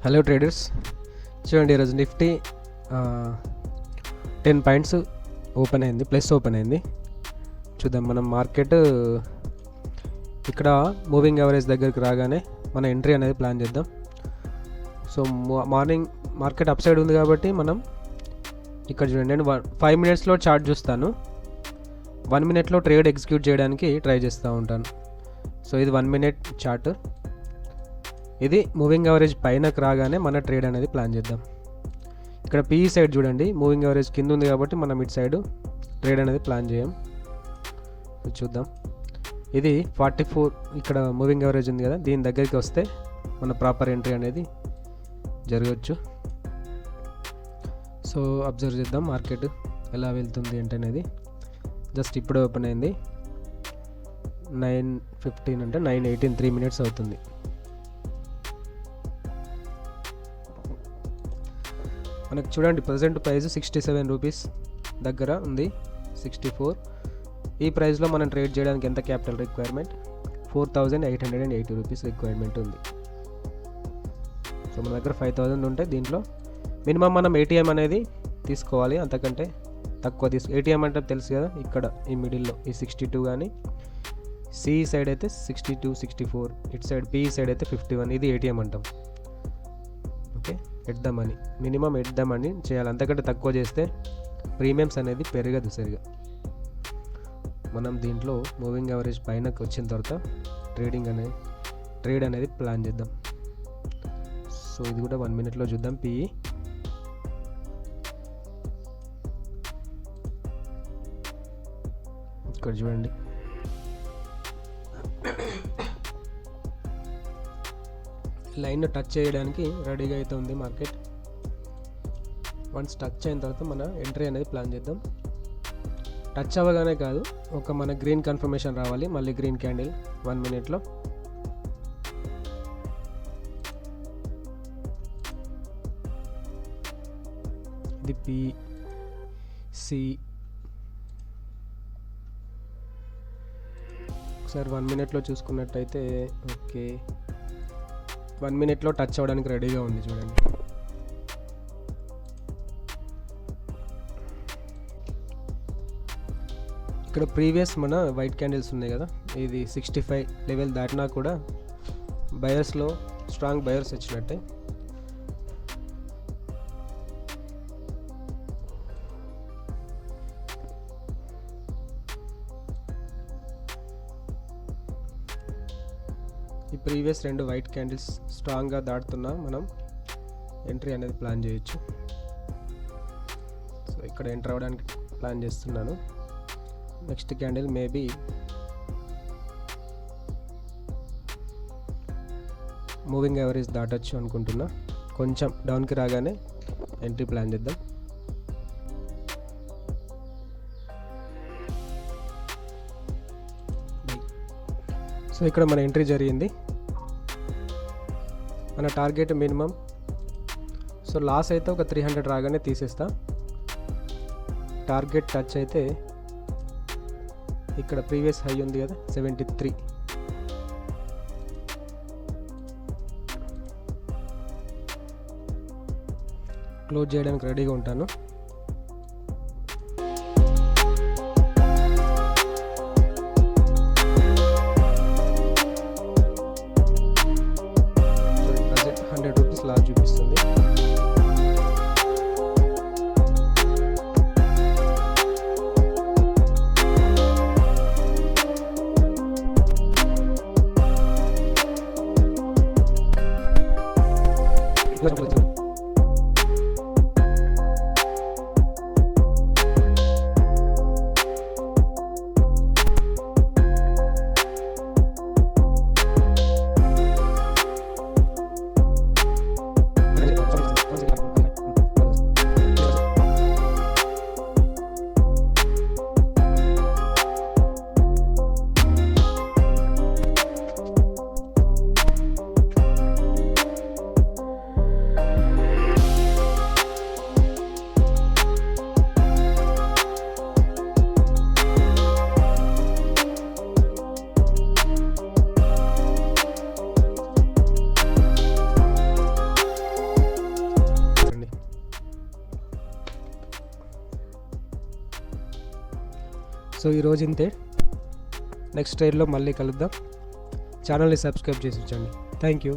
Hello traders, చూడండి ఈరోజు Nifty 10 points open అయింది, ప్లస్ ఓపెన్ అయింది. చూద్దాం మనం మార్కెట్ ఇక్కడ మూవింగ్ యావరేజ్ దగ్గరికి రాగానే మన ఎంట్రీ అనేది ప్లాన్ చేద్దాం. So morning market up side ఉంది కాబట్టి మనం ఇక్కడ చూడండి, నేను 5 మినిట్స్లో చార్ట్ చూస్తాను, 1 మినిట్లో ట్రేడ్ ఎగ్జిక్యూట్ చేయడానికి ట్రై చేస్తూ ఉంటాను. సో ఇది 1 మినిట్ చార్ట్. ఇది మూవింగ్ యావరేజ్ పైనకు రాగానే మన ట్రేడ్ అనేది ప్లాన్ చేద్దాం. ఇక్కడ పిఈ సైడ్ చూడండి, మూవింగ్ యావరేజ్ కింద ఉంది కాబట్టి మనం ఇటు సైడ్ ట్రేడ్ అనేది ప్లాన్ చేయం. చూద్దాం, ఇది 44 ఇక్కడ మూవింగ్ యావరేజ్ ఉంది కదా, దీని దగ్గరికి వస్తే మన ప్రాపర్ ఎంట్రీ అనేది జరగవచ్చు. సో అబ్జర్వ్ చేద్దాం మార్కెట్ ఎలా వెళ్తుంది ఏంటనేది. జస్ట్ ఇప్పుడే ఓపెన్ అయింది, 9:15 అంటే 9:18, 3 మినిట్స్ అవుతుంది. మనకు చూడండి ప్రజెంట్ ప్రైస్ 67 రూపీస్ దగ్గర ఉంది, 64. ఈ ప్రైస్లో మనం ట్రేడ్ చేయడానికి ఎంత క్యాపిటల్ రిక్వైర్మెంట్? 4,880 రూపీస్ రిక్వైర్మెంట్ ఉంది. సో మన దగ్గర 5,000 ఉంటే దీంట్లో మినిమం మనం ఏటీఎం అనేది తీసుకోవాలి, అంతకంటే తక్కువ ఏటీఎం అంటే తెలుసు కదా, ఇక్కడ ఈ మిడిల్లో ఈ 62 కానీ, సి సైడ్ అయితే 62, 64, ఇటు సైడ్ పిఈ సైడ్ అయితే 51, ఇది ఏటీఎం అంటాం. Okay, at the money minimum at the money చేయాలి, అంతకంటే తక్కువ చేస్తే ప్రీమియమ్స్ అనేది పెరగదు సరిగా. మనం దీంట్లో మూవింగ్ యావరేజ్ పైనకి వచ్చిన తర్వాత ట్రేడ్ అనేది ప్లాన్ చేద్దాం. సో ఇది కూడా 1 మినిట్లో చూద్దాం. పిఈ ఇక్కడ చూడండి, లైన్ టచ్ చేయడానికి రెడీగా అయితే ఉంది మార్కెట్. వన్స్ టచ్ అయిన తర్వాత మన ఎంట్రీ అనేది ప్లాన్ చేద్దాం. టచ్ అవ్వగానే కాదు, ఒక మన గ్రీన్ కన్ఫర్మేషన్ రావాలి, మళ్ళీ గ్రీన్ క్యాండిల్ 1 మినిట్లో. ఇది పిసి ఒకసారి 1 మినిట్లో చూసుకున్నట్టయితే ఓకే, 1 మినిట్లో టచ్ అవ్వడానికి రెడీగా ఉంది చూడండి. ఇక్కడ ప్రీవియస్ మన వైట్ క్యాండిల్స్ ఉన్నాయి కదా, ఇది 65 లెవెల్ దాటినా కూడా బయర్స్లో స్ట్రాంగ్ బయర్స్ వచ్చినట్టే. ఈ ప్రీవియస్ 2 వైట్ క్యాండిల్స్ స్ట్రాంగ్గా దాటుతున్నా మనం ఎంట్రీ అనేది ప్లాన్ చేయొచ్చు. సో ఇక్కడ ఎంటర్ అవ్వడానికి ప్లాన్ చేస్తున్నాను. Next candle maybe moving average దాటొచ్చు అనుకుంటున్నా. కొంచెం డౌన్కి రాగానే ఎంట్రీ ప్లాన్ చేద్దాం. సో ఇక్కడ మన ఎంట్రీ జరిగింది. మన టార్గెట్ మినిమం, సో లాస్ అయితే ఒక 300 రాగానే తీసేస్తా. టార్గెట్ టచ్ అయితే ఇక్కడ ప్రీవియస్ హై ఉంది కదా 73, క్లోజ్ చేయడానికి రెడీగా ఉంటాను. లాస్ చూపిస్తుంది. సో ఈరోజు ఇంతే, నెక్స్ట్ ట్రేడ్లో మళ్ళీ కలుద్దాం. ఛానల్ని సబ్స్క్రైబ్ చేసి ఉంచండి. Thank you.